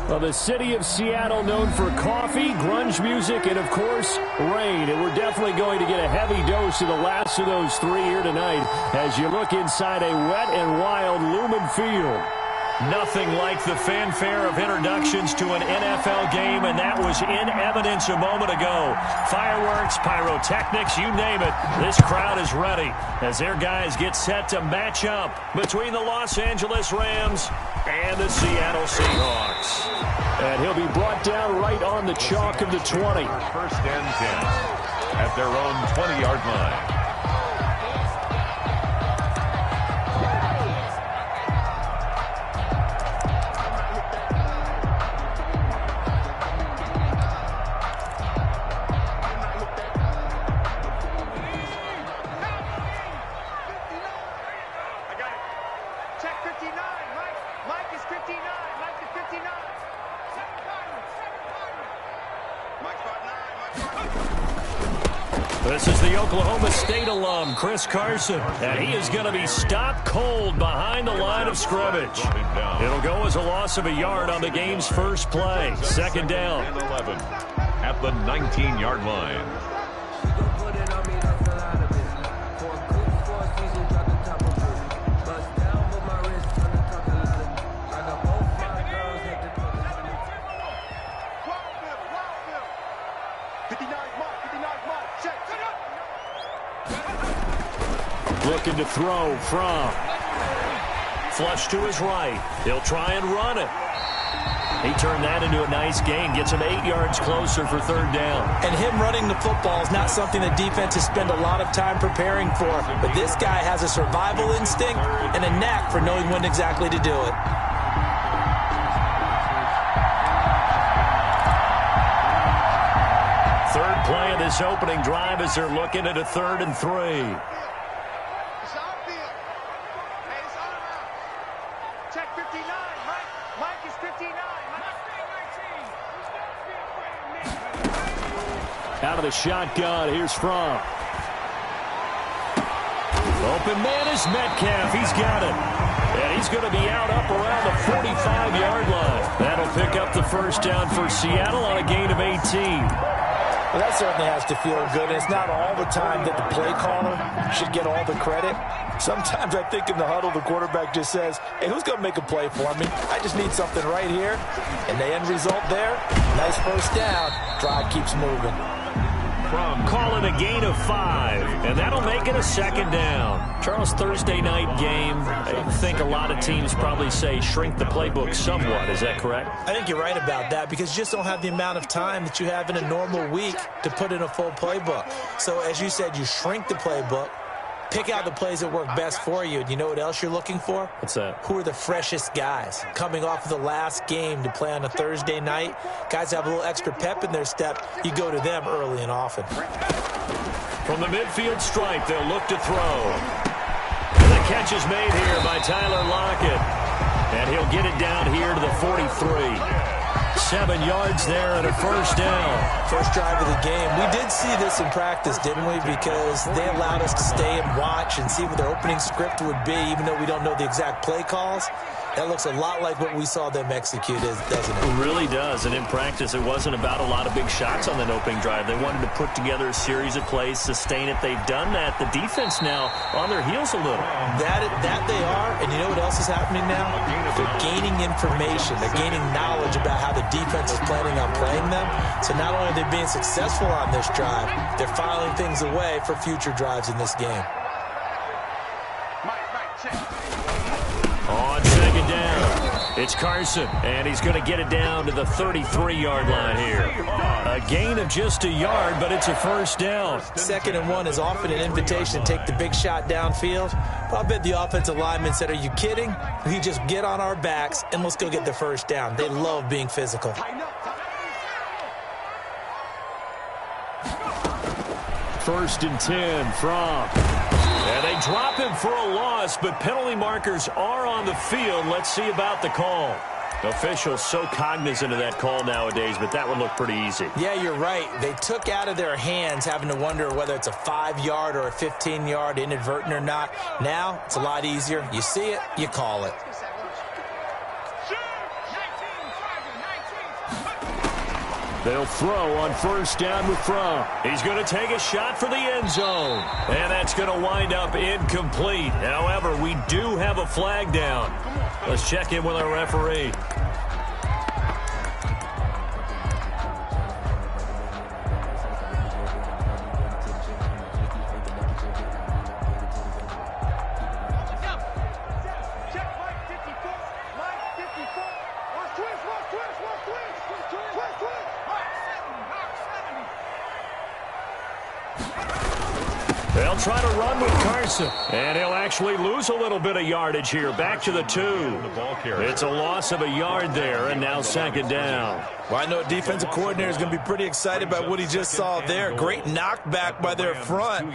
Well, the city of Seattle known for coffee, grunge music, and, of course, rain. And we're definitely going to get a heavy dose of the last of those three here tonight as you look inside a wet and wild Lumen Field. Nothing like the fanfare of introductions to an NFL game, and that was in evidence a moment ago. Fireworks, pyrotechnics, you name it. This crowd is ready as their guys get set to match up between the Los Angeles Rams and the Seattle Seahawks. And he'll be brought down right on the chalk of the 20. First and 10 at their own 20-yard line. This is the Oklahoma State alum, Chris Carson, and he is going to be stopped cold behind the line of scrimmage. It'll go as a loss of a yard on the game's first play. Second down. 11 at the 19-yard line. Looking to throw from. Flush to his right. He'll try and run it. He turned that into a nice gain. Gets him 8 yards closer for third down. And him running the football is not something that defenses spend a lot of time preparing for. But this guy has a survival instinct and a knack for knowing when exactly to do it. Third play of this opening drive as they're looking at a 3rd and 3. Out of the shotgun, here's From. Open man is Metcalf. He's got it. And he's going to be out up around the 45-yard line. That'll pick up the first down for Seattle on a gain of 18. Well, that certainly has to feel good. It's not all the time that the play caller should get all the credit. Sometimes I think in the huddle, the quarterback just says, hey, who's going to make a play for me? I just need something right here. And the end result there, nice first down. Drive keeps moving. Call it a gain of 5, and that'll make it a second down. Charles, Thursday night game, I think a lot of teams probably say shrink the playbook somewhat. Is that correct? I think you're right about that because you just don't have the amount of time that you have in a normal week to put in a full playbook. So as you said, you shrink the playbook, pick out the plays that work best for you. And you know what else you're looking for? What's that? Who are the freshest guys coming off of the last game to play on a Thursday night? Guys have a little extra pep in their step. You go to them early and often. From the midfield stripe, they'll look to throw. And the catch is made here by Tyler Lockett. And he'll get it down here to the 43. 7 yards there and a first down. First drive of the game. We did see this in practice, didn't we? Because they allowed us to stay and watch and see what their opening script would be, even though we don't know the exact play calls. That looks a lot like what we saw them execute, doesn't it? It really does. And in practice, it wasn't about a lot of big shots on that opening drive. They wanted to put together a series of plays, sustain it. They've done that. The defense now on their heels a little. That they are. And you know what else is happening now? They're gaining information. They're gaining knowledge about how the defense is planning on playing them. So not only are they being successful on this drive, they're filing things away for future drives in this game. On second down, it's Carson, and he's going to get it down to the 33-yard line here. A gain of just a yard, but it's a first down. 2nd and 1 is often an invitation to take the big shot downfield. But I bet the offensive lineman said, are you kidding? We just get on our backs, and let's go get the first down. They love being physical. First and 10 from. And they drop him for a loss, but penalty markers are on the field. Let's see about the call. Officials so cognizant of that call nowadays, but that one looked pretty easy. Yeah, you're right. They took out of their hands having to wonder whether it's a 5-yard or a 15-yard inadvertent or not. Now, it's a lot easier. You see it, you call it. They'll throw on first down with Fromm. He's going to take a shot for the end zone. And that's going to wind up incomplete. However, we do have a flag down. Let's check in with our referee. They'll try to run with Carson. And he'll actually lose a little bit of yardage here. Back to the 2. It's a loss of a yard there, and now second down. Well, I know a defensive coordinator is going to be pretty excited about what he just saw there. Great knockback by their front.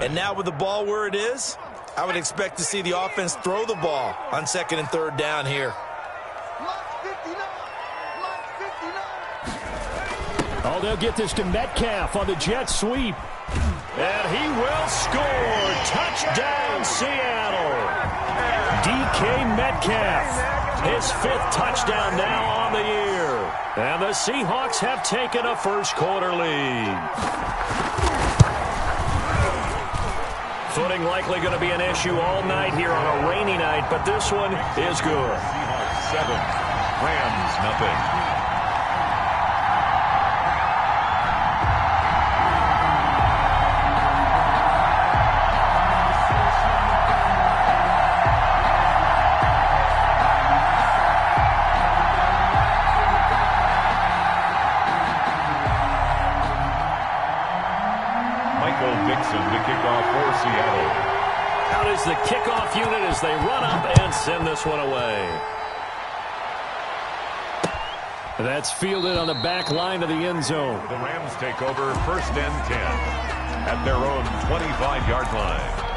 And now with the ball where it is, I would expect to see the offense throw the ball on second and third down here. Oh, they'll get this to Metcalf on the jet sweep. And he will score. Touchdown, Seattle. DK Metcalf, his 5th touchdown now on the year. And the Seahawks have taken a first-quarter lead. Footing likely going to be an issue all night here on a rainy night, but this one is good. Seahawks 7, Rams nothing. The kickoff for Seattle. Out is the kickoff unit as they run up and send this one away. That's fielded on the back line of the end zone. The Rams take over first and 10 at their own 25-yard line.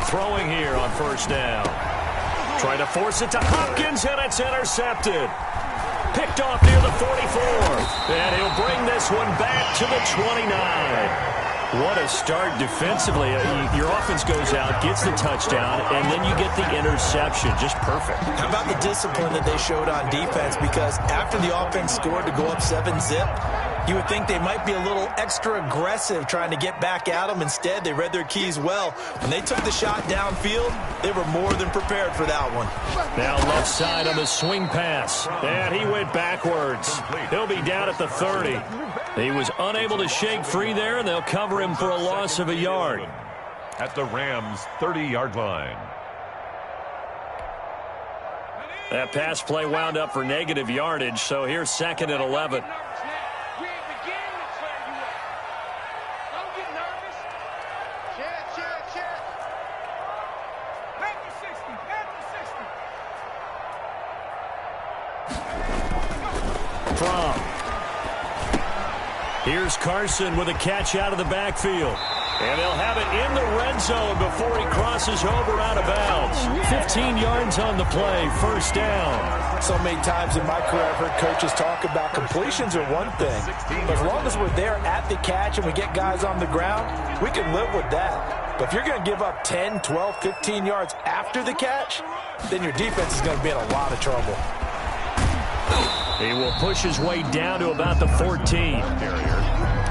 Throwing here on first down. Trying to force it to Hopkins, and it's intercepted. Picked off near the 44. And he'll bring this one back to the 29. What a start defensively. Your offense goes out, gets the touchdown, and then you get the interception. Just perfect. How about the discipline that they showed on defense? Because after the offense scored to go up 7-zip, you would think they might be a little extra aggressive trying to get back at them. Instead, they read their keys well. When they took the shot downfield, they were more than prepared for that one. Now left side on the swing pass. And he went backwards. He'll be down at the 30. He was unable to shake free there, and they'll cover him for a loss of a yard. At the Rams' 30-yard line. That pass play wound up for negative yardage, so here's second and 11. Here's Carson with a catch out of the backfield. And they'll have it in the red zone before he crosses over out of bounds. 15 yards on the play, first down. So many times in my career, I've heard coaches talk about completions are one thing. But as long as we're there at the catch and we get guys on the ground, we can live with that. But if you're going to give up 10, 12, 15 yards after the catch, then your defense is going to be in a lot of trouble. He will push his way down to about the 14.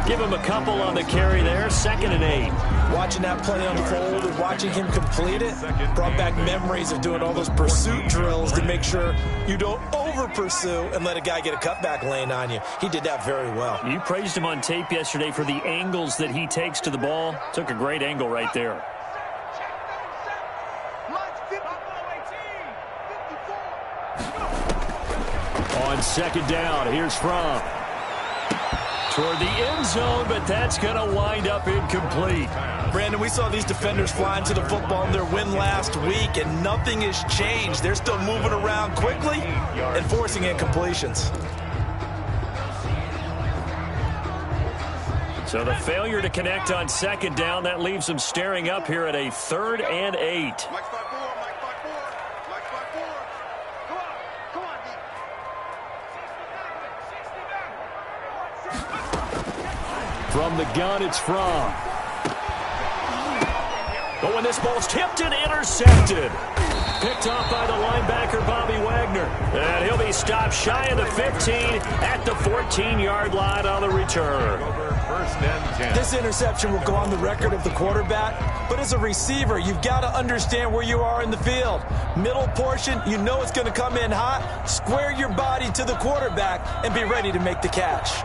Give him a couple on the carry there, second and 8. Watching that play unfold and watching him complete it brought back memories of doing all those pursuit drills to make sure you don't over-pursue and let a guy get a cutback lane on you. He did that very well. You praised him on tape yesterday for the angles that he takes to the ball. Took a great angle right there. On second down, here's Fromm. Toward the end zone, but that's going to wind up incomplete. Brandon, we saw these defenders flying to the football in their win last week, and nothing has changed. They're still moving around quickly and forcing incompletions. So the failure to connect on second down, that leaves them staring up here at a 3rd and 8. From the gun, it's Fromm. But when this ball's tipped and intercepted. Picked off by the linebacker, Bobby Wagner. And he'll be stopped shy of the 15 at the 14-yard line on the return. First and 10. This interception will go on the record of the quarterback, but as a receiver, you've got to understand where you are in the field. Middle portion, you know it's going to come in hot. Square your body to the quarterback and be ready to make the catch.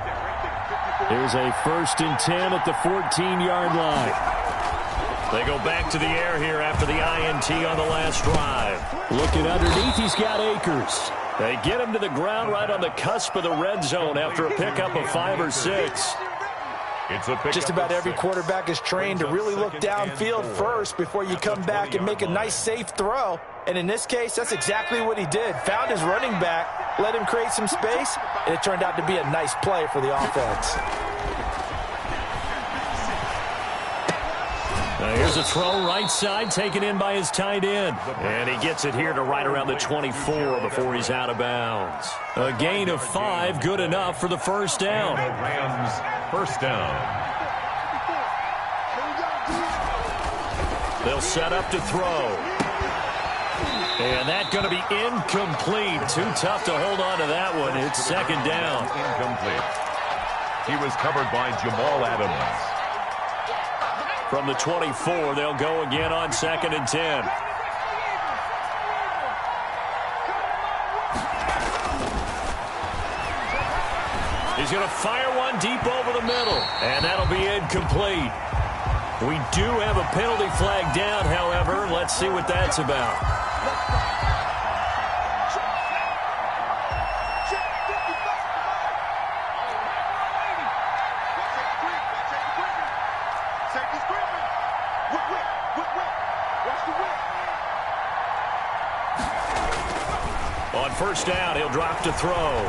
Here's a 1st and 10 at the 14-yard line. They go back to the air here after the INT on the last drive. Looking underneath, he's got Akers. They get him to the ground right on the cusp of the red zone after a pickup of 5 or 6. Just about every quarterback is trained to really look downfield first before you come back and make a nice, safe throw. And in this case, that's exactly what he did. Found his running back, let him create some space, and it turned out to be a nice play for the offense. Here's a throw right side taken in by his tight end. And he gets it here to right around the 24 before he's out of bounds. A gain of 5, good enough for the first down. Rams first down. They'll set up to throw. And that's going to be incomplete. Too tough to hold on to that one. It's second down. Incomplete. He was covered by Jamal Adams. From the 24, they'll go again on 2nd and 10. He's going to fire one deep over the middle, and that'll be incomplete. We do have a penalty flag down, however. Let's see what that's about. On first down, he'll drop to throw.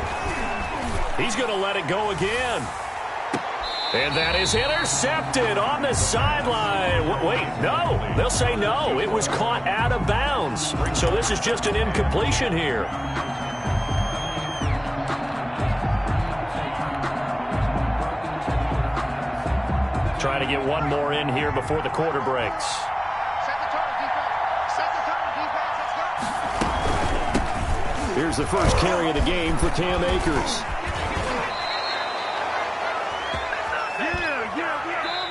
He's going to let it go again. And that is intercepted on the sideline. Wait, no. They'll say no. It was caught out of bounds. So this is just an incompletion here. Trying to get one more in here before the quarter breaks. Here's the first carry of the game for Cam Akers.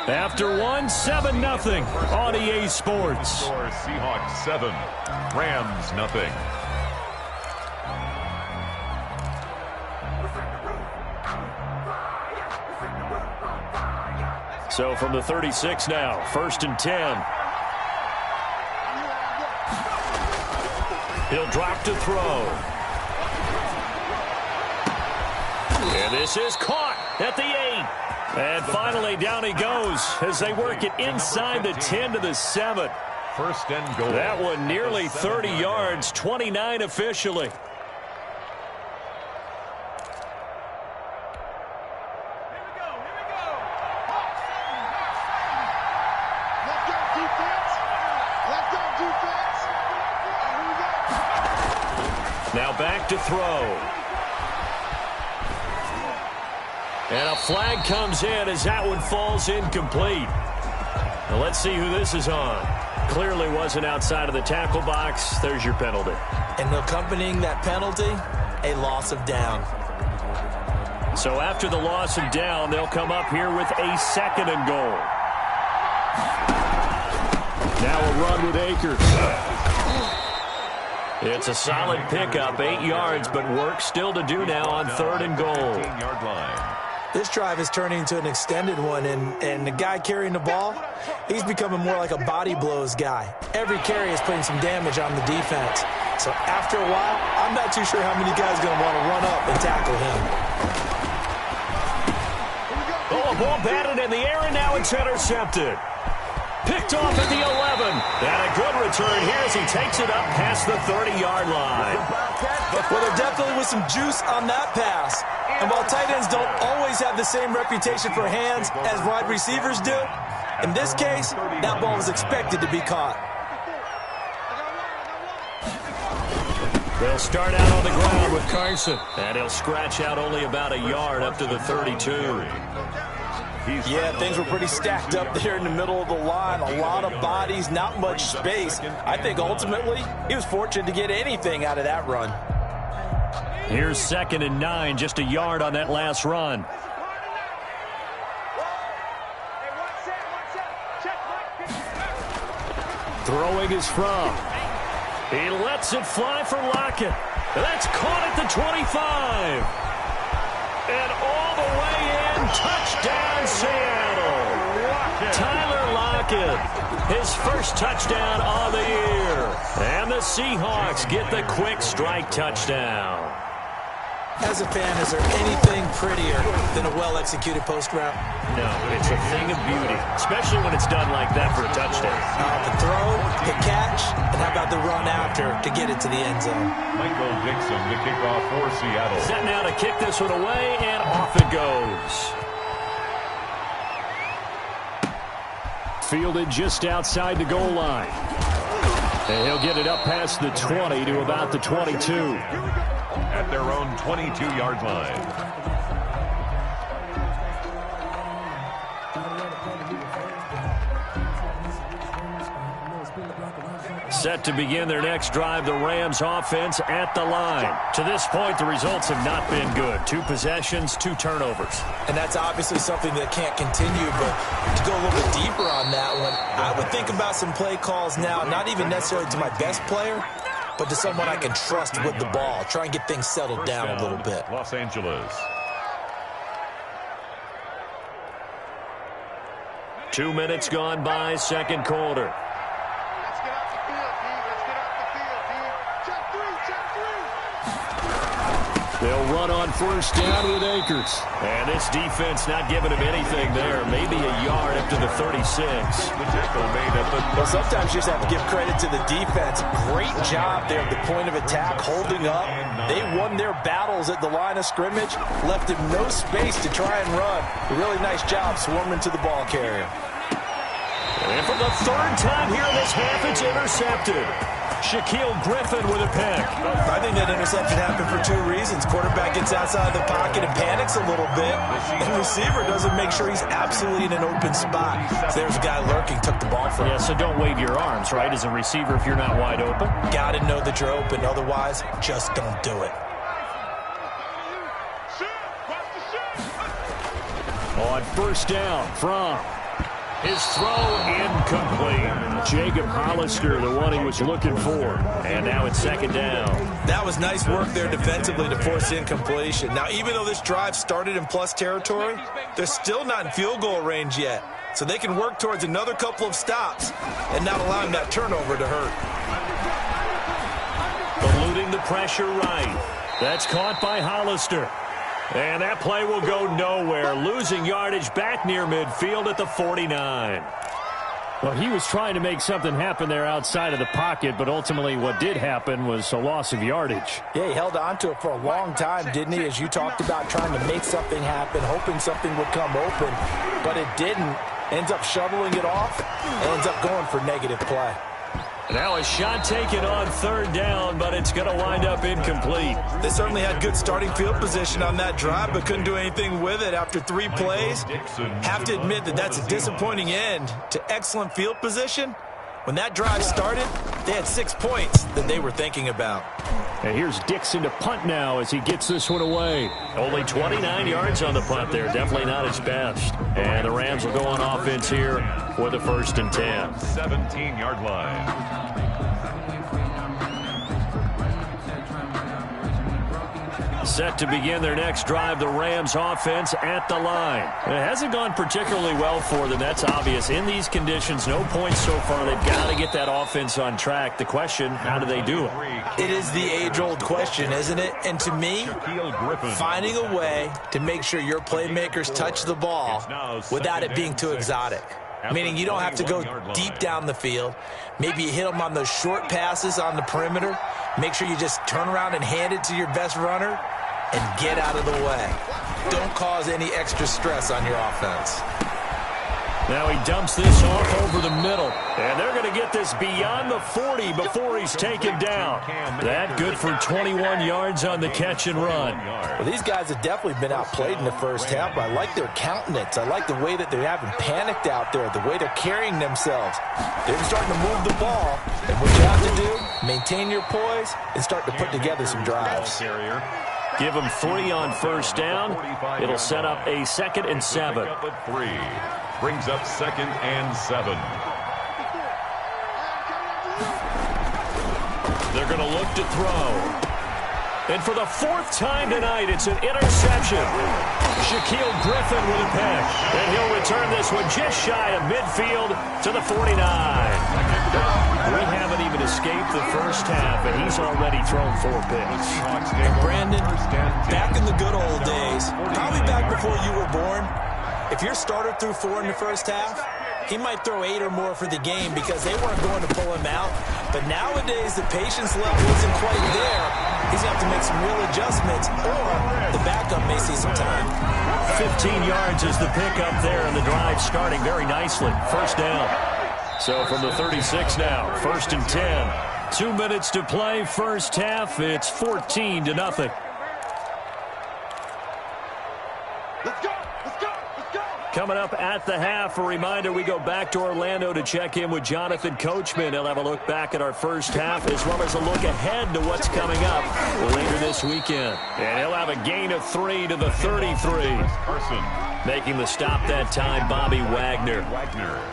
After one, 7-0 on EA Sports. Seahawks 7, Rams nothing. So from the 36 now, 1st and 10. He'll drop to throw. And this is caught at the 8. And finally, down he goes as they work it inside the 10 to the 7. First and goal. That one nearly 30 yards, 29 officially. Now back to throw. And a flag comes in as that one falls incomplete. Now let's see who this is on. Clearly wasn't outside of the tackle box. There's your penalty. And accompanying that penalty, a loss of down. So after the loss of down, they'll come up here with a 2nd and goal. Now a run with Akers. It's a solid pickup, 8 yards, but work still to do now on 3rd and goal. 15-yard line. This drive is turning into an extended one, and the guy carrying the ball, he's becoming more like a body blows guy. Every carry is putting some damage on the defense. So after a while, I'm not too sure how many guys are going to want to run up and tackle him. Oh, a ball batted in the air, and now it's intercepted. Picked off at the 11. And a good return here as he takes it up past the 30-yard line. Well, there definitely was some juice on that pass. And while tight ends don't always have the same reputation for hands as wide receivers do, in this case, that ball was expected to be caught. They'll start out on the ground with Carson. And he'll scratch out only about a yard up to the 32. Yeah, things were pretty stacked up there in the middle of the line. A lot of bodies, not much space. I think ultimately he was fortunate to get anything out of that run. Here's 2nd and 9, just a yard on that last run. Throwing is from. He lets it fly for Lockett. That's caught at the 25. And all the way in, touchdown Seattle. Tyler Lockett, his first touchdown of the year. And the Seahawks get the quick strike touchdown. As a fan, is there anything prettier than a well-executed post route? No, it's a thing of beauty, especially when it's done like that for a touchdown. The throw, the catch, and how about the run after to get it to the end zone? Michael Dixon to kick off for Seattle. Set now to kick this one away, and off it goes. Fielded just outside the goal line. And he'll get it up past the 20 to about the 22. At their own 22-yard line. Set to begin their next drive, the Rams offense at the line. To this point, the results have not been good. 2 possessions, 2 turnovers. And that's obviously something that can't continue, but to go a little bit deeper on that one, I would think about some play calls now, not even necessarily to my best player, but to someone I can trust with the ball. Try and get things settled down a little bit. Los Angeles. 2 minutes gone by, second quarter. Let's get off the field, D. Let's get off the field, D. Check 3, check 3. They'll run on first down with Akers. And this defense not giving him anything there. Maybe a yard up to the 36. The tackle made at the... Well, sometimes you just have to give credit to the defense. Great job there at the point of attack, holding up. They won their battles at the line of scrimmage, left him no space to try and run. A really nice job swarming to the ball carrier. And for the 3rd time here in this half, it's intercepted. Shaquille Griffin with a pick. I think that interception happened for 2 reasons. Quarterback gets outside the pocket and panics a little bit. And receiver doesn't make sure he's absolutely in an open spot. So there's a guy lurking, took the ball from him. Yeah, so don't wave your arms, right, as a receiver if you're not wide open. Got to know that you're open. Otherwise, just don't do it. On first down from. His throw incomplete. Jacob Hollister, the one he was looking for. And now it's 2nd down. That was nice work there defensively to force incompletion. Now, even though this drive started in plus territory, they're still not in field goal range yet. So they can work towards another couple of stops and not allowing that turnover to hurt. Eluding the pressure right. That's caught by Hollister. And that play will go nowhere. Losing yardage back near midfield at the 49. Well, he was trying to make something happen there outside of the pocket, but ultimately what did happen was a loss of yardage. Yeah, he held on to it for a long time, didn't he? As you talked about, trying to make something happen, hoping something would come open, but it didn't. Ends up shoveling it off, ends up going for negative play. Now a shot taken on 3rd down, but it's going to wind up incomplete. They certainly had good starting field position on that drive, but couldn't do anything with it after 3 plays. Have to admit that that's a disappointing end to excellent field position. When that drive started, they had 6 points that they were thinking about. And here's Dixon to punt now as he gets this one away. Only 29 yards on the punt there. Definitely not his best. And the Rams will go on offense here for the 1st and 10. 17-yard line. Set to begin their next drive, the Rams offense at the line. It hasn't gone particularly well for them. That's obvious. In these conditions, no points so far. They've got to get that offense on track. The question, how do they do it? It is the age-old question, isn't it? And to me, finding a way to make sure your playmakers touch the ball without it being too exotic. Meaning you don't have to go deep down the field. Maybe you hit them on those short passes on the perimeter. Make sure you just turn around and hand it to your best runner and get out of the way. Don't cause any extra stress on your offense. Now he dumps this off over the middle. And they're going to get this beyond the 40 before he's taken down. That good for 21 yards on the catch and run. Well, these guys have definitely been outplayed in the first half, but I like their countenance. I like the way that they haven't panicked out there, the way they're carrying themselves. They're starting to move the ball. And what you have to do, maintain your poise and start to put together some drives. Give them 3 on first down. It'll set up a 2nd and 7. Brings up 2nd and 7. They're going to look to throw. And for the 4th time tonight, it's an interception. Shaquille Griffin with a pick. And he'll return this one just shy of midfield to the 49. We haven't even escaped the first half, and he's already thrown 4 picks. And Brandon, back in the good old days, probably back before you were born, if your starter threw 4 in the first half, he might throw 8 or more for the game because they weren't going to pull him out. But nowadays, the patience level isn't quite there. He's going to have to make some real adjustments, or the backup may see some time. 15 yards is the pickup there, and the drive starting very nicely. First down. So from the 36 now, 1st and 10. 2 minutes to play, first half. It's 14-0. Let's go! Coming up at the half, a reminder, we go back to Orlando to check in with Jonathan Coachman. He'll have a look back at our first half as well as a look ahead to what's coming up later this weekend. And he'll have a gain of 3 to the 33. Making the stop that time, Bobby Wagner.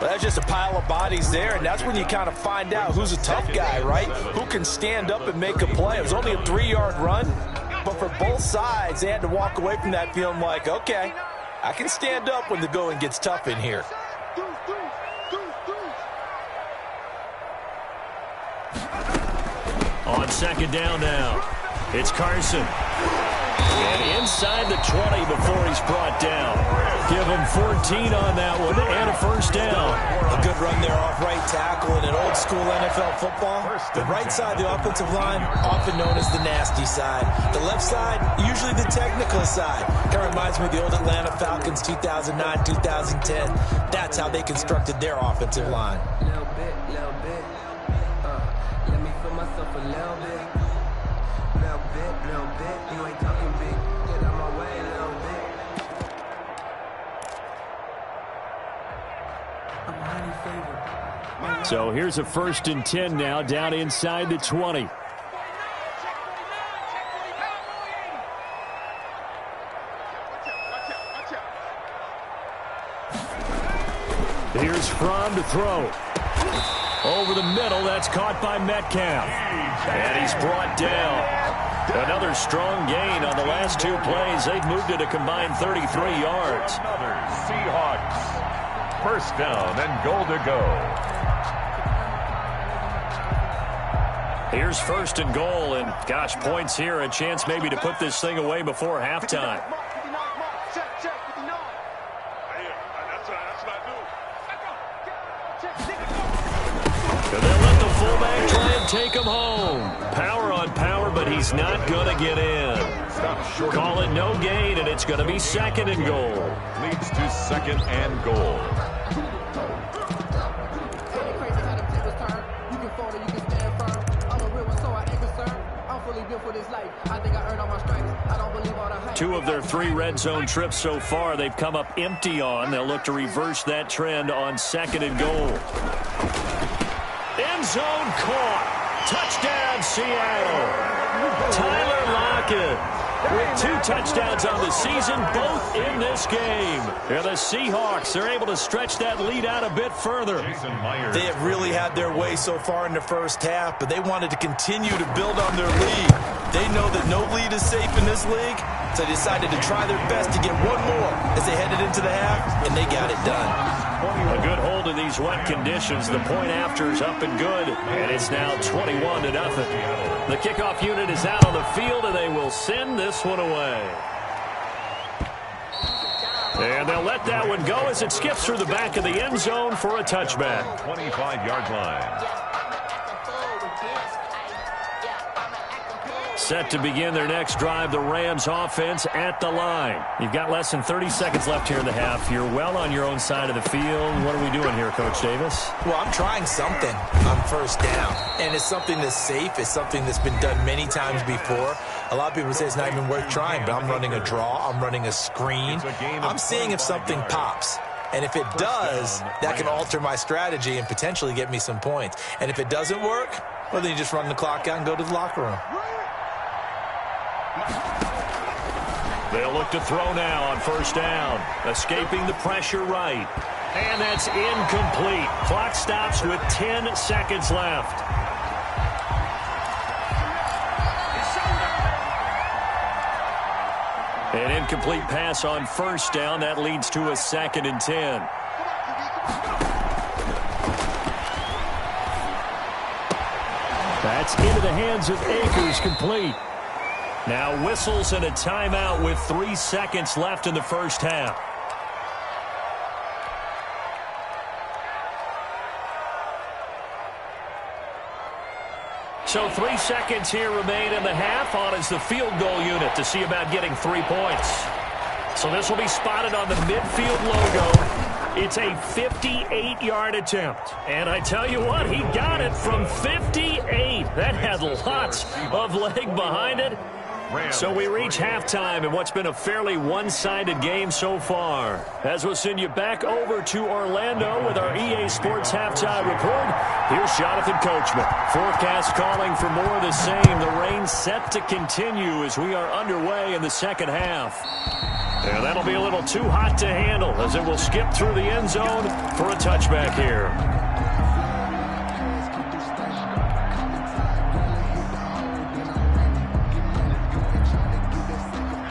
Well, that's just a pile of bodies there, and that's when you kind of find out who's a tough guy, right? Who can stand up and make a play. It was only a 3-yard run, but for both sides, they had to walk away from that feeling like, okay, I can stand up when the going gets tough in here. On 2nd down now, it's Carson. And inside the 20 before he's brought down. Give him 14 on that one and a first down. A good run there off right tackle in an old school NFL football. The right side of the offensive line, often known as the nasty side. The left side, usually the technical side. Kind of reminds me of the old Atlanta Falcons 2009, 2010. That's how they constructed their offensive line. Little bit. Let me feel myself a little bit. Little bit. You ain't talking big. Get out my way a little bit. I'm a honey favorite. So here's a 1st and 10 now, down inside the 20. Here's Fromm to throw. Over the middle, that's caught by Metcalf. And he's brought down. Another strong gain on the last 2 plays. They've moved it a combined 33 yards. Another Seahawks. 1st down and goal to go. Here's 1st and goal, and gosh, points here, a chance maybe to put this thing away before halftime. And they'll let the fullback try and take him home. Power on power, but he's not going to get in. Call it no gain, and it's going to be 2nd and goal. Leads to 2nd and goal. Two of their 3 red zone trips so far, they've come up empty on. They'll look to reverse that trend on 2nd and goal. End zone caught. Touchdown, Seattle. Tyler Lockett with 2 touchdowns on the season, both in this game. And the Seahawks are able to stretch that lead out a bit further. They have really had their way so far in the first half, but they wanted to continue to build on their lead. They know that no lead is safe in this league, so they decided to try their best to get one more as they headed into the half, and they got it done. A good hold in these wet conditions. The point after is up and good, and it's now 21-0. The kickoff unit is out on the field, and they will send this one away. And they'll let that one go as it skips through the back of the end zone for a touchback. 25-yard line. Set to begin their next drive, the Rams offense at the line. You've got less than 30 seconds left here in the half. You're well on your own side of the field. What are we doing here, Coach Davis? Well, I'm trying something on first down, and it's something that's safe. It's something that's been done many times before. A lot of people say it's not even worth trying, but I'm running a draw. I'm running a screen. I'm seeing if something pops. And if it does, that can alter my strategy and potentially get me some points. And if it doesn't work, well, then you just run the clock out and go to the locker room. They'll look to throw now on first down. Escaping the pressure right. And that's incomplete. Clock stops with 10 seconds left. An incomplete pass on first down. That leads to a 2nd and 10. That's into the hands of Akers, complete. Now whistles and a timeout with 3 seconds left in the first half. So 3 seconds here remain in the half. On is the field goal unit to see about getting 3 points. So this will be spotted on the midfield logo. It's a 58-yard attempt. And I tell you what, he got it from 58. That had lots of leg behind it. So we reach halftime in what's been a fairly one-sided game so far. As we'll send you back over to Orlando with our EA Sports Halftime Report, here's Jonathan Coachman. Forecast calling for more of the same. The rain set to continue as we are underway in the second half. And that'll be a little too hot to handle as it will skip through the end zone for a touchback here.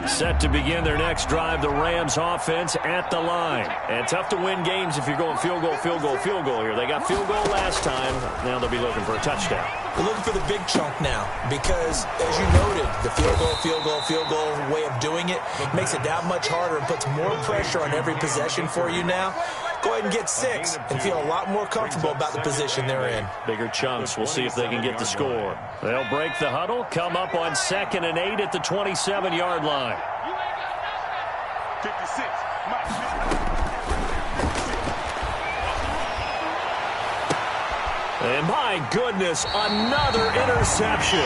Set to begin their next drive, the Rams offense at the line. And tough to win games if you're going field goal, field goal, field goal here. They got field goal last time. Now they'll be looking for a touchdown. We're looking for the big chunk now because, as you noted, the field goal way of doing it makes it that much harder and puts more pressure on every possession for you now. Go ahead and get 6 and feel a lot more comfortable about the position they're in. Bigger chunks. We'll see if they can get the score. They'll break the huddle, come up on 2nd and 8 at the 27-yard line. 56. And my goodness, another interception.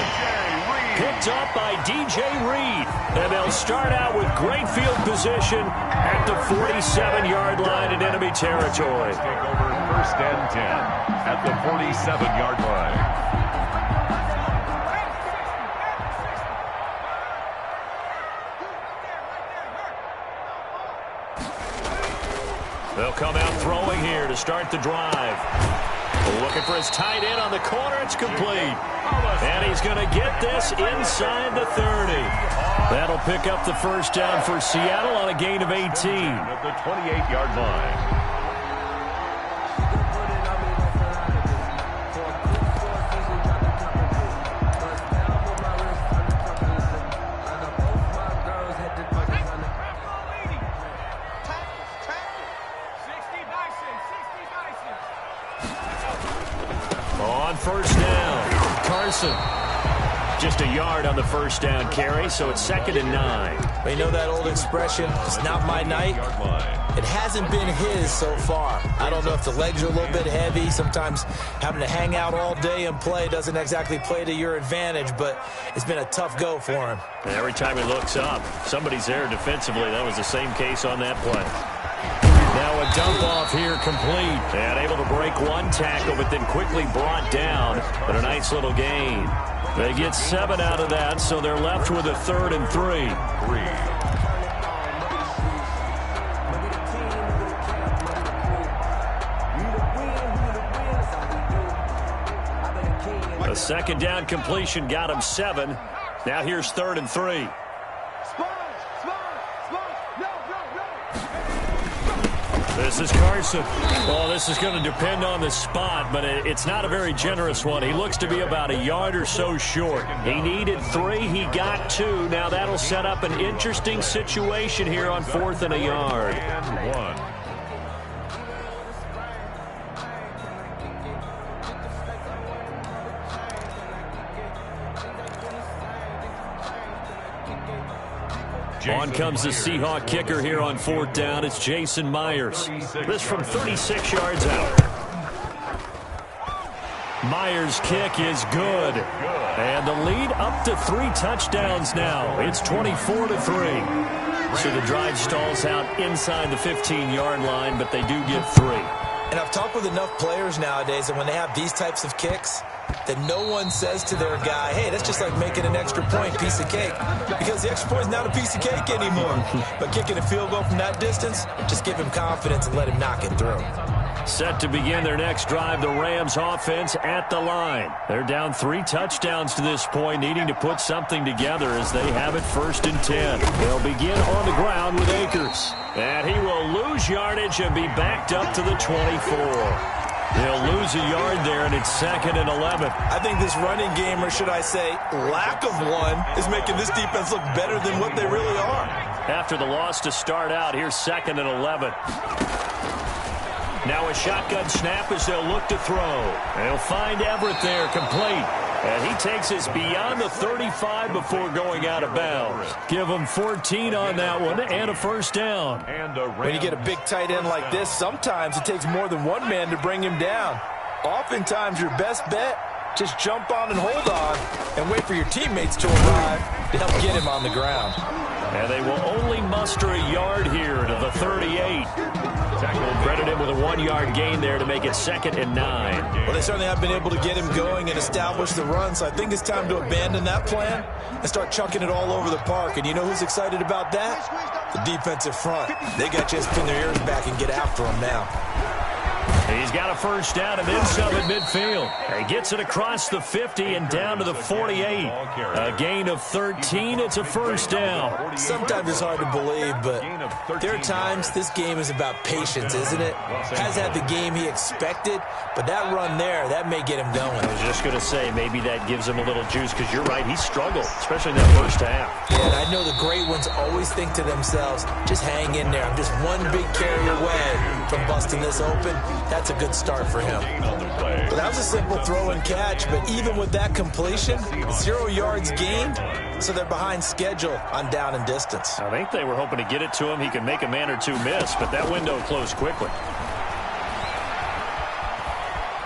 Picked up by DJ Reed. And they'll start out with great field position at the 47-yard line in enemy territory. Take over 1st and 10 at the 47-yard line. They'll come out throwing here to start the drive. Looking for his tight end on the corner. It's complete. And he's going to get this inside the 30. That'll pick up the first down for Seattle on a gain of 18. At the 28-yard line. On first down, Carson. Just a yard on the first down carry, so it's 2nd and 9. Well, you know that old expression, it's not my night? It hasn't been his so far. I don't know if the legs are a little bit heavy. Sometimes having to hang out all day and play doesn't exactly play to your advantage, but it's been a tough go for him. And every time he looks up, somebody's there defensively. That was the same case on that play. Now a dump off here complete. And able to break one tackle, but then quickly brought down. But a nice little gain. They get 7 out of that, so they're left with a 3rd and 3. A 2nd down completion got him 7. Now here's 3rd and 3. This is Carson. Well, this is going to depend on the spot, but it's not a very generous one. He looks to be about a yard or so short. He needed 3. He got 2. Now that'll set up an interesting situation here on 4th and a yard. And 1. On comes the Seahawk kicker here on 4th down. It's Jason Myers. This from 36 yards out. Myers' kick is good. And the lead up to 3 touchdowns now. It's 24-3. So the drive stalls out inside the 15-yard line, but they do get 3. And I've talked with enough players nowadays that when they have these types of kicks, that no one says to their guy, hey, that's just like making an extra point, piece of cake. Because the extra point is not a piece of cake anymore. But kicking a field goal from that distance, just give him confidence and let him knock it through. Set to begin their next drive, the Rams offense at the line. They're down 3 touchdowns to this point, needing to put something together as they have it 1st and 10. They'll begin on the ground with Akers. And he will lose yardage and be backed up to the 24. They'll lose a yard there, and it's 2nd and 11. I think this running game, or should I say lack of one, is making this defense look better than what they really are. After the loss to start out, here's 2nd and 11. Now a shotgun snap as they'll look to throw. They'll find Everett there, complete. And he takes us beyond the 35 before going out of bounds. Give him 14 on that one and a 1st down. When you get a big tight end like this, sometimes it takes more than one man to bring him down. Oftentimes your best bet, just jump on and hold on and wait for your teammates to arrive to help get him on the ground. And they will only muster a yard here to the 38. Credit him with a 1-yard gain there to make it 2nd and 9. Well, they certainly have been able to get him going and establish the run, so I think it's time to abandon that plan and start chucking it all over the park. And you know who's excited about that? The defensive front. They got to just pin their ears back and get after him now. He's got a 1st down and then some at midfield. He gets it across the 50 and down to the 48. A gain of 13. It's a 1st down. Sometimes it's hard to believe, but there are times this game is about patience, isn't it? Has had the game he expected, but that run there, that may get him going. I was just going to say, maybe that gives him a little juice, because you're right, he struggled, especially in that 1st half. Yeah, and I know the great ones always think to themselves, just hang in there. I'm just one big carry away from busting this open. That's a good start for him. Well, that was a simple throw and catch, but even with that completion, 0 yards gained, so they're behind schedule on down and distance. I think they were hoping to get it to him. He could make a man or two miss, but that window closed quickly.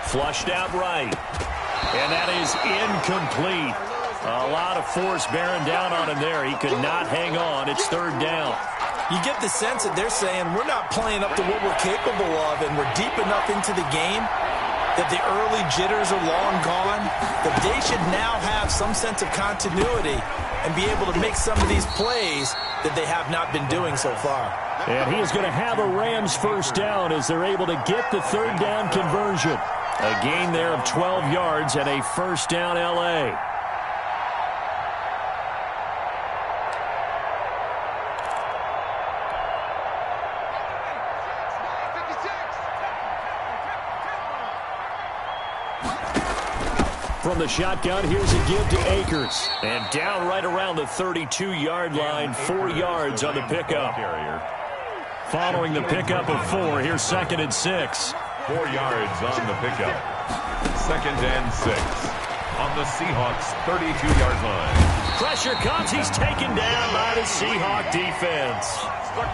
Flushed out right. And that is incomplete. A lot of force bearing down on him there. He could not hang on. It's 3rd down. You get the sense that they're saying we're not playing up to what we're capable of, and we're deep enough into the game that the early jitters are long gone, that they should now have some sense of continuity and be able to make some of these plays that they have not been doing so far. And he is going to have a Rams 1st down as they're able to get the 3rd down conversion. A gain there of 12 yards and a 1st down L.A. From the shotgun, here's a give to Akers. And down right around the 32-yard line, 4 yards on the pickup. Following the pickup of 4, here's 2nd and 6. 4 yards on the pickup. 2nd and 6 on the Seahawks 32-yard line. Pressure comes. He's taken down by the Seahawk defense.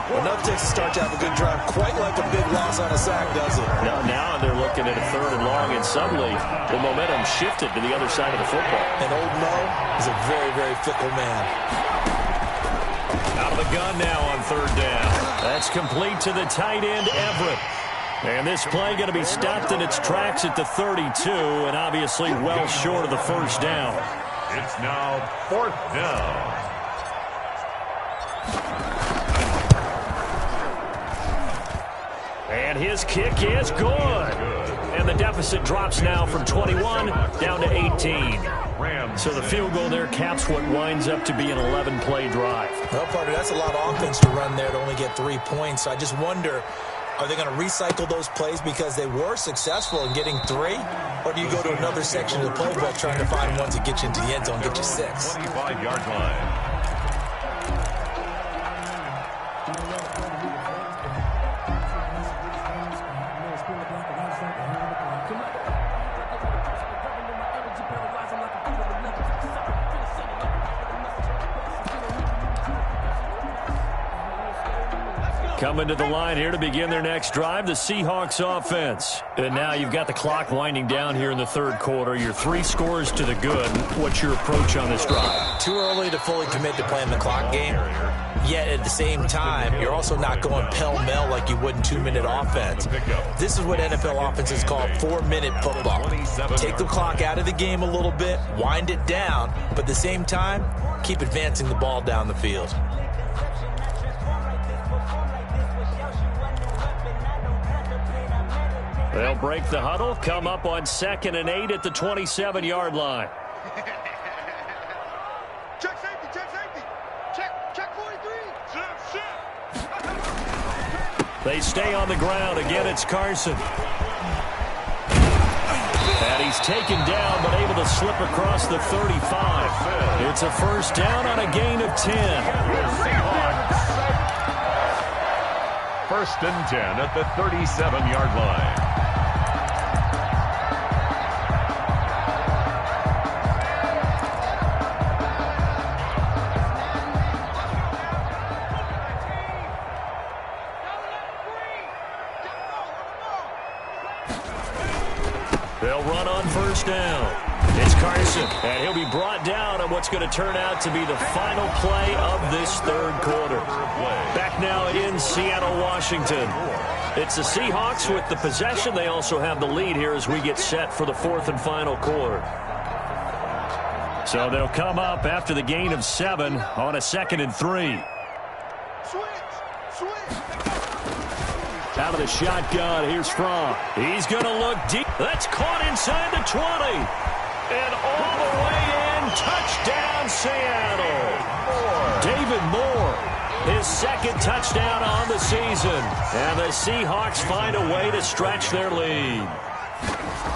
Enough to start to have a good drive, quite like a big loss on a sack, does it? Now they're looking at a 3rd and long, and suddenly the momentum shifted to the other side of the football. And old Mo is a very, very fickle man. Out of the gun now on 3rd down. That's complete to the tight end, Everett. And this play going to be stopped in its tracks at the 32, and obviously well short of the 1st down. It's now 4th down. And his kick is good. And the deficit drops now from 21 down to 18. So the field goal there caps what winds up to be an 11-play drive. Well, partner, that's a lot of offense to run there to only get 3 points. So I just wonder, are they going to recycle those plays because they were successful in getting 3? Or do you go to another section of the playbook trying to find ones that get you into the end zone, get you 6? 25-yard line. Coming to the line here to begin their next drive, the Seahawks offense. And now you've got the clock winding down here in the third quarter. You're 3 scores to the good. What's your approach on this drive? Too early to fully commit to playing the clock game. Yet at the same time, you're also not going pell-mell like you would in 2-minute offense. This is what NFL offenses call 4-minute football. Take the clock out of the game a little bit, wind it down, but at the same time, keep advancing the ball down the field. They'll break the huddle, come up on 2nd and 8 at the 27-yard line. Check safety, check safety. Check 43. Check. They stay on the ground. Again, it's Carson. And he's taken down, but able to slip across the 35. It's a first down on a gain of 10. First and 10 at the 37-yard line. They'll run on first down. It's Carson, and he'll be brought down on what's going to turn out to be the final play of this third quarter. Back now in Seattle, Washington. It's the Seahawks with the possession. They also have the lead here as we get set for the 4th and final quarter. So they'll come up after the gain of 7 on a 2nd and 3. Out of the shotgun, here's Fromm. He's going to look deep. That's caught inside the 20. And all the way in, touchdown Seattle. David Moore, his 2nd touchdown on the season. And the Seahawks find a way to stretch their lead.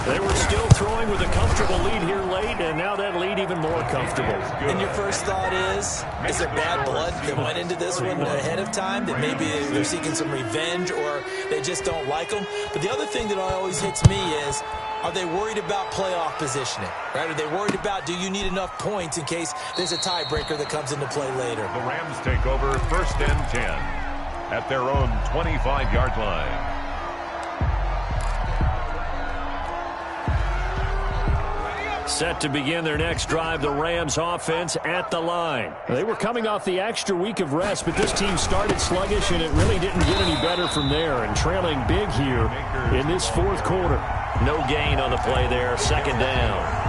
They were still throwing with a comfortable lead here late, and now that lead even more comfortable. And your first thought is there bad blood that went into this one ahead of time, that maybe they're seeking some revenge or they just don't like them? But the other thing that always hits me is, are they worried about playoff positioning? Right? Are they worried about, do you need enough points in case there's a tiebreaker that comes into play later? The Rams take over first and 10 at their own 25-yard line. Set to begin their next drive, the Rams offense at the line. They were coming off the extra week of rest, but this team started sluggish, and it really didn't get any better from there, and trailing big here in this 4th quarter. No gain on the play there, 2nd down.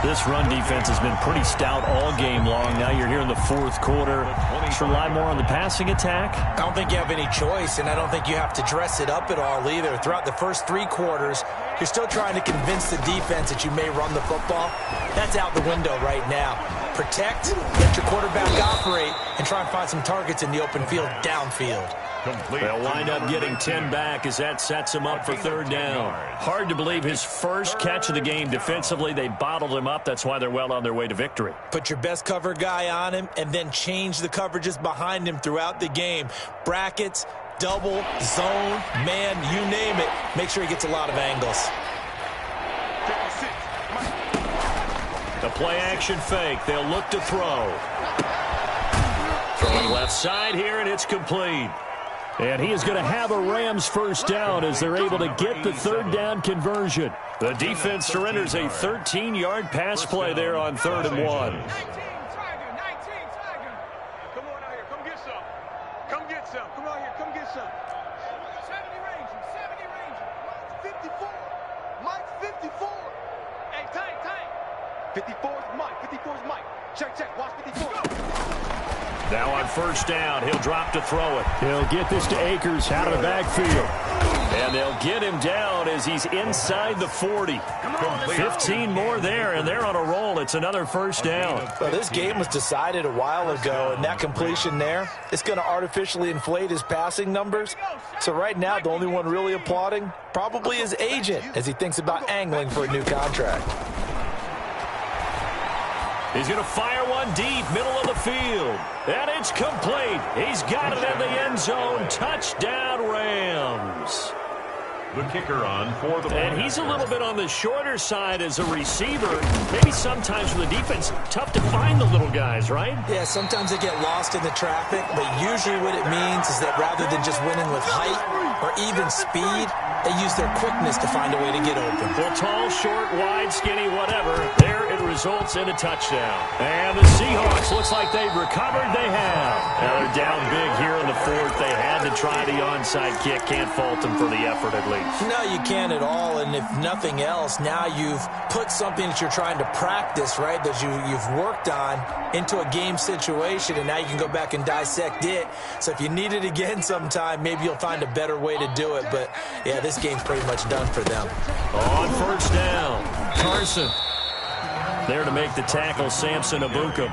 This run defense has been pretty stout all game long. Now you're here in the 4th quarter. Should rely more on the passing attack? I don't think you have any choice, and I don't think you have to dress it up at all either. Throughout the first 3 quarters, you're still trying to convince the defense that you may run the football. That's out the window right now. Protect, let your quarterback operate, and try and find some targets in the open field, downfield. They'll wind up getting 10 back as that sets him up for 3rd down. Hard to believe his first catch of the game defensively. They bottled him up. That's why they're well on their way to victory. Put your best cover guy on him and then change the coverages behind him throughout the game. Brackets, double, zone, man, you name it. Make sure he gets a lot of angles. The play action fake. They'll look to throw. Throwing left side here, and it's complete. And he is going to have a Rams first down as they're able to get the 3rd down conversion. The defense surrenders a 13-yard pass play there on 3rd and 1. 19 Tiger. Come on out here. Come get some. Come get some. Come out here. Come get some. 70 Ranger. 70 Ranger. Mike 54. Mike 54. Hey, Tank. 54 is Mike. 54 is Mike. Check. Watch 54. Now on first down, he'll drop to throw it. He'll get this to Akers out of the backfield. And they'll get him down as he's inside the 40. 15 more there, and they're on a roll. It's another first down. Well, this game was decided a while ago, and that completion there, it's going to artificially inflate his passing numbers. So right now, the only one really applauding probably his agent as he thinks about angling for a new contract. He's going to fire one deep, middle of the field. And it's complete. He's got it in the end zone. Touchdown, Rams. The kicker on for the point. And he's a little bit on the shorter side as a receiver. Maybe sometimes for the defense, tough to find the little guys, right? Yeah, sometimes they get lost in the traffic, but usually what it means is that rather than just winning with height or even speed, they use their quickness to find a way to get open. Well, tall, short, wide, skinny, whatever. There it results in a touchdown. And the Seahawks looks like they've recovered. They have. Now they're down big here in the fourth. They had to try the onside kick. Can't fault them for the effort at least. No, you can't at all. And if nothing else, now you've put something that you're trying to practice, right, that you've worked on into a game situation, and now you can go back and dissect it. So if you need it again sometime, maybe you'll find a better way to do it. But, yeah, this game's pretty much done for them. On first down, Carson. There to make the tackle, Samson Abukum.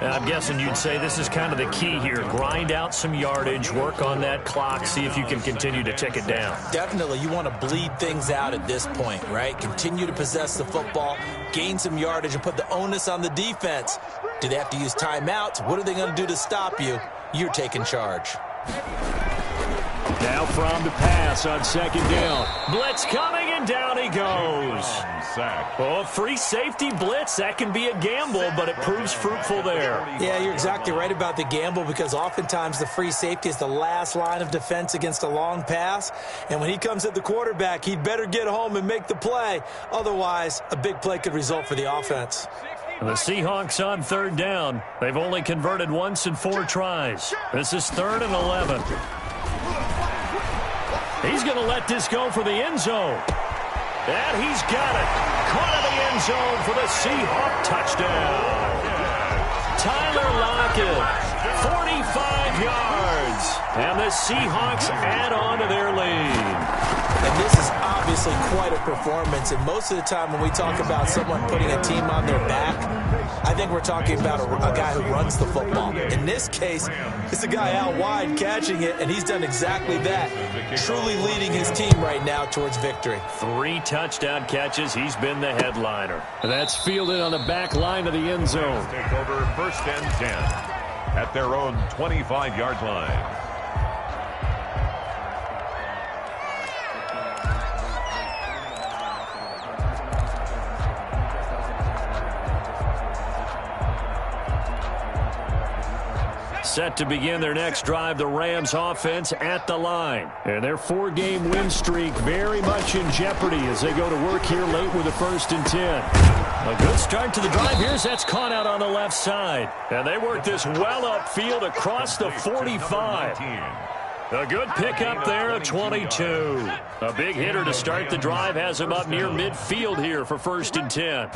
I'm guessing you'd say this is kind of the key here. Grind out some yardage, work on that clock, see if you can continue to tick it down. Definitely. You want to bleed things out at this point, right? Continue to possess the football, gain some yardage, and put the onus on the defense. Do they have to use timeouts? What are they going to do to stop you? You're taking charge. Now from the pass on second down. Blitz coming, and down he goes. Sack. Oh, free safety blitz. That can be a gamble, but it proves fruitful there. Yeah, you're exactly right about the gamble, because oftentimes the free safety is the last line of defense against a long pass. And when he comes at the quarterback, he'd better get home and make the play. Otherwise, a big play could result for the offense. And the Seahawks on third down. They've only converted once in 4 tries. This is 3rd and 11. He's going to let this go for the end zone. And he's got it. Caught in the end zone for the Seahawk touchdown. Tyler Lockett, 45 yards. And the Seahawks add on to their lead. And this is obviously quite a performance. And most of the time when we talk about someone putting a team on their back, I think we're talking about a guy who runs the football. In this case, it's a guy out wide catching it, and he's done exactly that. Truly leading his team right now towards victory. 3 touchdown catches. He's been the headliner. And that's fielded on the back line of the end zone. Take over 1st and 10 at their own 25-yard line. Set to begin their next drive, the Rams offense at the line. And their 4-game win streak very much in jeopardy as they go to work here late with a 1st and 10. A good start to the drive. Here's that's caught out on the left side. And they work this well upfield across the 45. A good pickup there at 22. A big hitter to start the drive has him up near midfield here for 1st and 10.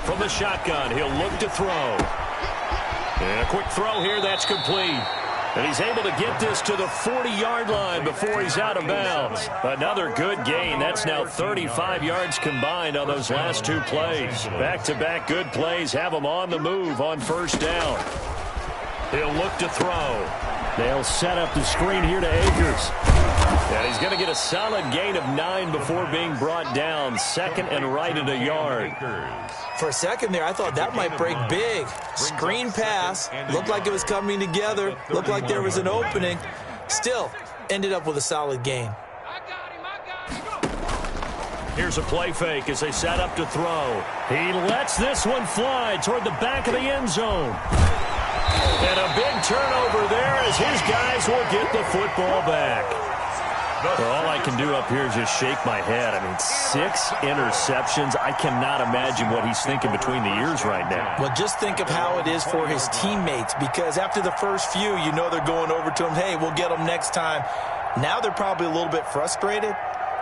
From the shotgun, he'll look to throw. And a quick throw here, that's complete. And he's able to get this to the 40-yard line before he's out of bounds. Another good gain. That's now 35 yards combined on those last 2 plays. Back-to-back good plays have him on the move on 1st down. He'll look to throw. They'll set up the screen here to Akers. And he's going to get a solid gain of 9 before being brought down. 2nd and right at a yard. For a second there, I thought that might break big. Screen pass. Looked like it was coming together. Looked like there was an opening. Still, ended up with a solid gain. Here's a play fake as they set up to throw. He lets this one fly toward the back of the end zone. And a big turnover there as his guys will get the football back. Well, all I can do up here is just shake my head. I mean, 6 interceptions. I cannot imagine what he's thinking between the ears right now. Well, just think of how it is for his teammates, because after the first few, you know they're going over to him, hey, we'll get them next time. Now they're probably a little bit frustrated.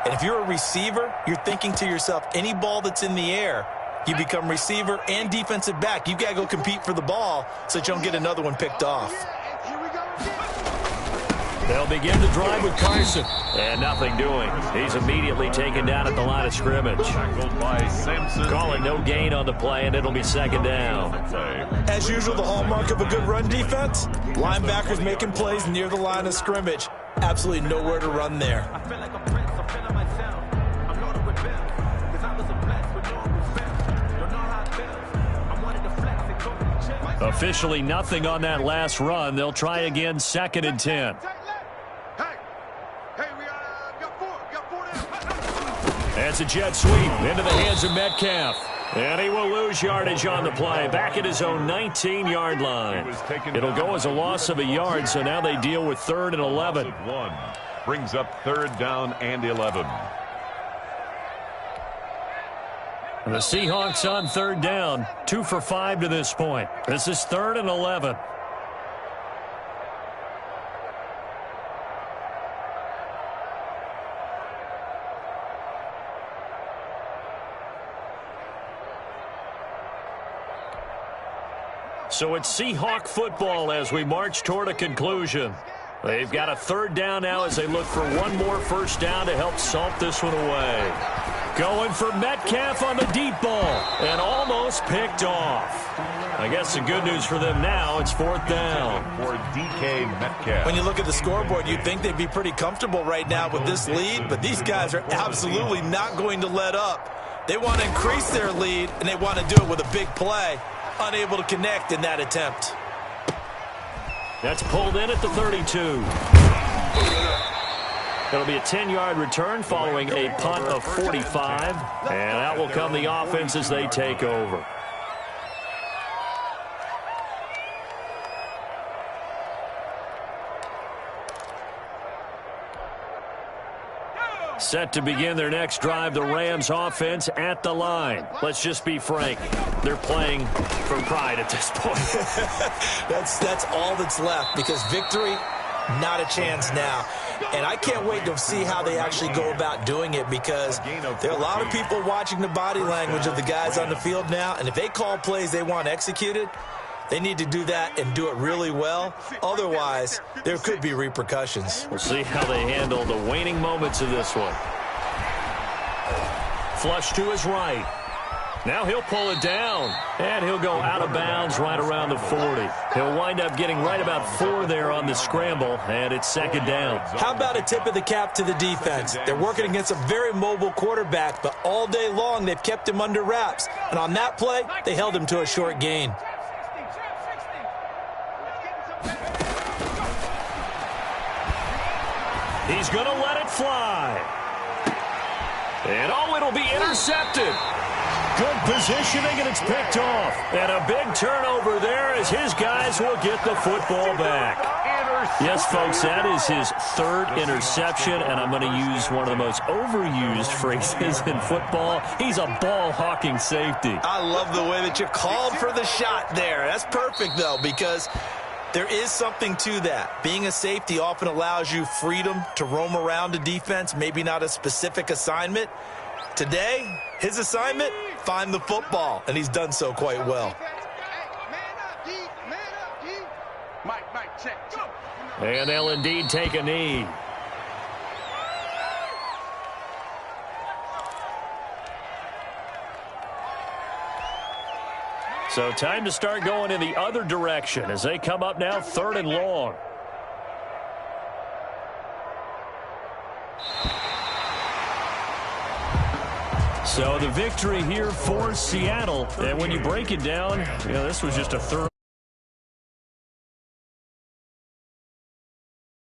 And if you're a receiver, you're thinking to yourself, any ball that's in the air, you become receiver and defensive back. You've got to go compete for the ball so that you don't get another one picked off. They'll begin the drive with Carson. And nothing doing. He's immediately taken down at the line of scrimmage. Tackled by Samson. Call it no gain on the play, and it'll be 2nd down. As usual, the hallmark of a good run defense, linebackers making plays near the line of scrimmage. Absolutely nowhere to run there. Officially nothing on that last run. They'll try again 2nd and 10. Hey, we got 4 It's a jet sweep into the hands of Metcalf. And he will lose yardage on the play, back at his own 19-yard line. It'll go as a loss of a yard, so now they deal with 3rd and 11. Brings up 3rd down and 11. And the Seahawks on 3rd down, 2 for 5 to this point. This is 3rd and 11. So it's Seahawk football as we march toward a conclusion. They've got a 3rd down now as they look for one more 1st down to help salt this one away. Going for Metcalf on the deep ball and almost picked off. I guess the good news for them now, it's 4th down. For DK Metcalf. When you look at the scoreboard, you'd think they'd be pretty comfortable right now with this lead, but these guys are absolutely not going to let up. They want to increase their lead, and they want to do it with a big play. Unable to connect in that attempt. That's pulled in at the 32. It'll be a 10-yard return following a punt of 45. And out will come the offense as they take over. Set to begin their next drive, the Rams offense at the line. Let's just be frank. They're playing for pride at this point. That's all that's left, because victory, not a chance now. And I can't wait to see how they actually go about doing it, because there are a lot of people watching the body language of the guys on the field now, and if they call plays they want executed, they need to do that and do it really well. Otherwise, there could be repercussions. We'll see how they handle the waning moments of this one. Flush to his right. Now he'll pull it down, and he'll go out of bounds right around the 40. He'll wind up getting right about 4 there on the scramble, and it's 2nd down. How about a tip of the cap to the defense? They're working against a very mobile quarterback, but all day long they've kept him under wraps. And on that play, they held him to a short gain. He's going to let it fly. And it'll be intercepted. Good positioning, and it's picked off. And a big turnover there as his guys will get the football back. Yes, folks, that is his 3rd interception, and I'm going to use one of the most overused phrases in football. He's a ball-hawking safety. I love the way that you called for the shot there. That's perfect, though, because there is something to that. Being a safety often allows you freedom to roam around the defense, maybe not a specific assignment. Today, his assignment, find the football, and he's done so quite well. And they'll indeed take a knee. So time to start going in the other direction as they come up now 3rd and long. So the victory here for Seattle. And when you break it down, this was just a third.